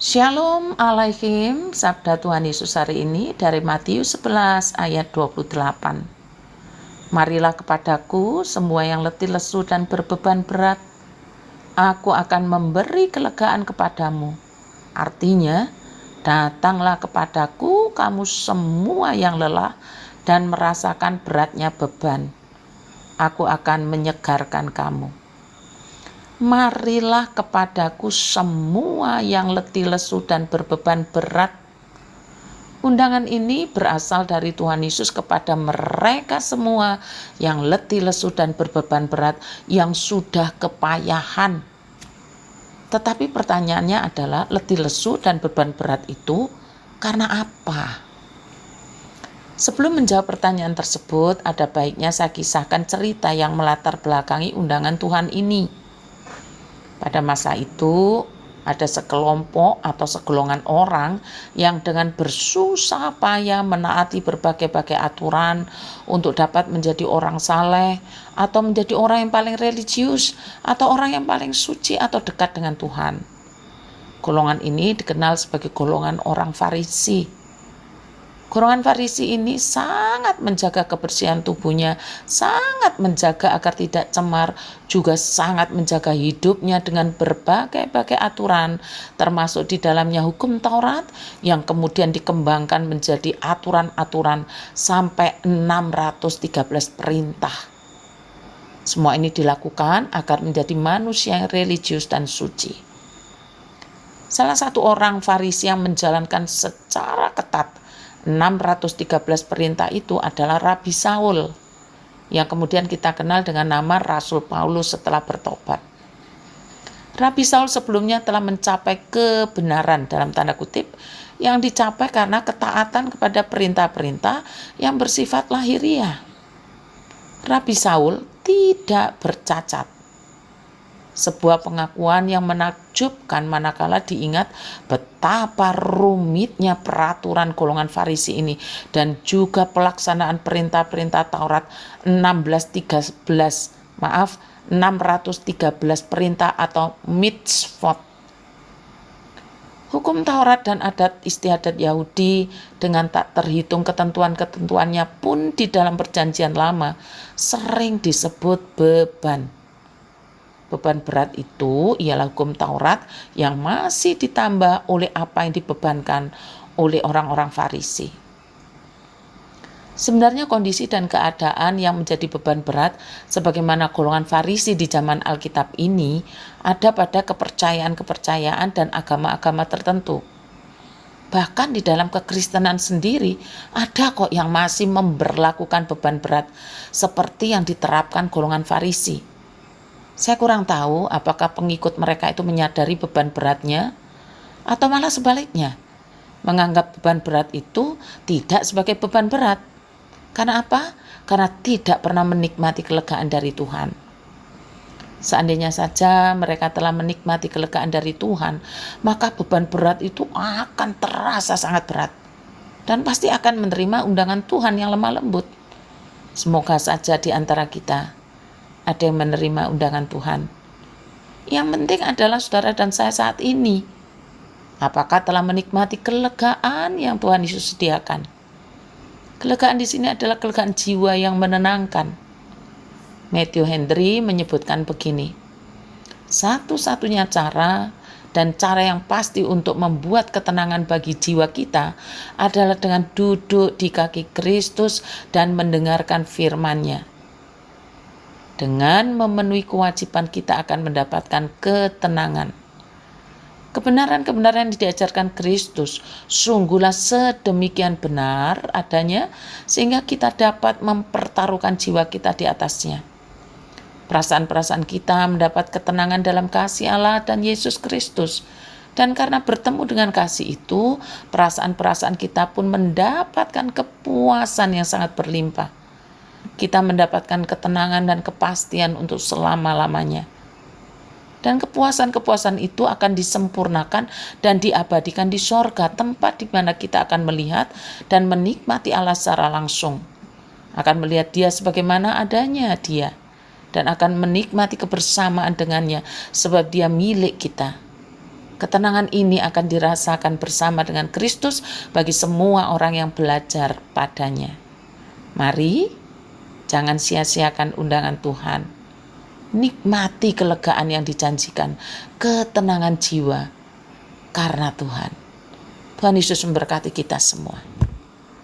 Shalom Alaikum, sabda Tuhan Yesus hari ini dari Matius 11 ayat 28. Marilah kepadaku semua yang letih lesu dan berbeban berat, aku akan memberi kelegaan kepadamu. Artinya, datanglah kepadaku kamu semua yang lelah dan merasakan beratnya beban. Aku akan menyegarkan kamu. Marilah kepadaku semua yang letih lesu dan berbeban berat. Undangan ini berasal dari Tuhan Yesus kepada mereka semua yang letih lesu dan berbeban berat, yang sudah kepayahan. Tetapi pertanyaannya adalah, letih lesu dan beban berat itu karena apa? Sebelum menjawab pertanyaan tersebut, ada baiknya saya kisahkan cerita yang melatar belakangi undangan Tuhan ini. Pada masa itu, ada sekelompok atau segolongan orang yang dengan bersusah payah menaati berbagai-bagai aturan untuk dapat menjadi orang saleh atau menjadi orang yang paling religius atau orang yang paling suci atau dekat dengan Tuhan. Golongan ini dikenal sebagai golongan orang Farisi. Golongan Farisi ini sangat menjaga kebersihan tubuhnya, sangat menjaga agar tidak cemar, juga sangat menjaga hidupnya dengan berbagai-bagai aturan, termasuk di dalamnya hukum Taurat yang kemudian dikembangkan menjadi aturan-aturan sampai 613 perintah. Semua ini dilakukan agar menjadi manusia yang religius dan suci. Salah satu orang Farisi yang menjalankan secara ketat 613 perintah itu adalah Rabi Saul, yang kemudian kita kenal dengan nama Rasul Paulus setelah bertobat. Rabi Saul sebelumnya telah mencapai kebenaran dalam tanda kutip yang dicapai karena ketaatan kepada perintah-perintah yang bersifat lahiriah. Rabi Saul tidak bercacat. Sebuah pengakuan yang menakjubkan manakala diingat betapa rumitnya peraturan golongan Farisi ini dan juga pelaksanaan perintah-perintah Taurat 613 perintah atau mitzvot. Hukum Taurat dan adat istiadat Yahudi dengan tak terhitung ketentuan-ketentuannya pun di dalam perjanjian lama sering disebut beban. Beban berat itu ialah hukum Taurat yang masih ditambah oleh apa yang dibebankan oleh orang-orang Farisi. Sebenarnya kondisi dan keadaan yang menjadi beban berat sebagaimana golongan Farisi di zaman Alkitab ini ada pada kepercayaan-kepercayaan dan agama-agama tertentu. Bahkan di dalam kekristenan sendiri ada kok yang masih memberlakukan beban berat seperti yang diterapkan golongan Farisi. Saya kurang tahu apakah pengikut mereka itu menyadari beban beratnya atau malah sebaliknya, menganggap beban berat itu tidak sebagai beban berat. Karena apa? Karena tidak pernah menikmati kelegaan dari Tuhan. Seandainya saja mereka telah menikmati kelegaan dari Tuhan, maka beban berat itu akan terasa sangat berat dan pasti akan menerima undangan Tuhan yang lemah lembut. Semoga saja di antara kita ada yang menerima undangan Tuhan. Yang penting adalah saudara dan saya saat ini, apakah telah menikmati kelegaan yang Tuhan Yesus sediakan? Kelegaan di sini adalah kelegaan jiwa yang menenangkan. Matthew Henry menyebutkan begini, satu-satunya cara dan cara yang pasti untuk membuat ketenangan bagi jiwa kita adalah dengan duduk di kaki Kristus dan mendengarkan firman-Nya. Dengan memenuhi kewajiban kita akan mendapatkan ketenangan. Kebenaran-kebenaran yang diajarkan Kristus sungguhlah sedemikian benar adanya sehingga kita dapat mempertaruhkan jiwa kita di atasnya. Perasaan-perasaan kita mendapat ketenangan dalam kasih Allah dan Yesus Kristus. Dan karena bertemu dengan kasih itu, perasaan-perasaan kita pun mendapatkan kepuasan yang sangat berlimpah. Kita mendapatkan ketenangan dan kepastian untuk selama-lamanya. Dan kepuasan-kepuasan itu akan disempurnakan dan diabadikan di sorga, tempat di mana kita akan melihat dan menikmati Allah secara langsung. Akan melihat Dia sebagaimana adanya Dia. Dan akan menikmati kebersamaan dengannya sebab Dia milik kita. Ketenangan ini akan dirasakan bersama dengan Kristus bagi semua orang yang belajar padanya. Mari, jangan sia-siakan undangan Tuhan. Nikmati kelegaan yang dijanjikan, ketenangan jiwa karena Tuhan. Tuhan Yesus memberkati kita semua.